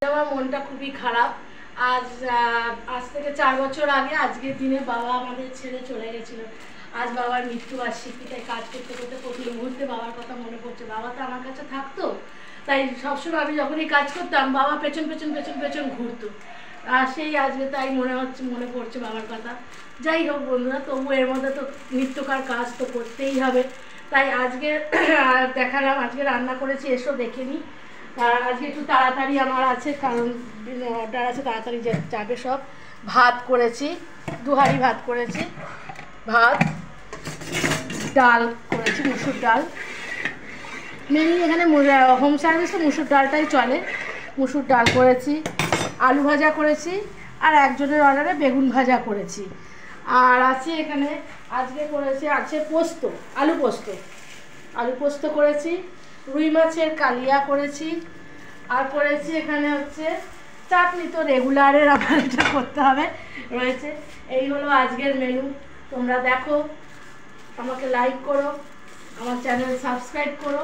আমার মনটা খুবই খারাপ। আজ আজ থেকে 4 বছর আগে আজকের দিনে বাবা আমাদের ছেড়ে চলে গেছিল। আজ বাবার মৃত্যুবার্ষিকীতে কাজ করতে করতে প্রতি মুহূর্তে বাবার কথা মনে পড়ছে। বাবা তো আমার কাছে থাকতো, তাই সবসময় আমি যখনই কাজ করতাম বাবা পেছন পেছন পেছন পেছন ঘুরতো। আর সেই আজকে তাই মনে পড়ছে বাবার কথা। যাই হোক বন্ধুরা, তবু এর মধ্যে তো নিত্যকার কাজ তো করতেই হবে। তাই আজকে দেখালাম, আজকে রান্না করেছি, এসো দেখে নিই। আর আজকে একটু তাড়াতাড়ি আমার আছে, কারণ অর্ডার আছে, তাড়াতাড়ি যাবে সব। ভাত করেছি, 2 হাঁড়ি ভাত করেছি, ভাত ডাল করেছি, মুসুর ডাল। মেনলি এখানে হোম সার্ভিসে মুসুর ডালটাই চলে। মুসুর ডাল করেছি, আলু ভাজা করেছি, আর একজনের অর্ডারে বেগুন ভাজা করেছি। আর আছে এখানে আজকে করেছি আছে পোস্ত, আলু পোস্ত করেছি, রুই মাছের কালিয়া করেছি, আর করেছি এখানে হচ্ছে চাটনি। তো রেগুলারের আমার এটা করতে হবে রয়েছে। এই হলো আজকের মেনু। তোমরা দেখো, আমাকে লাইক করো, আমার চ্যানেল সাবস্ক্রাইব করো।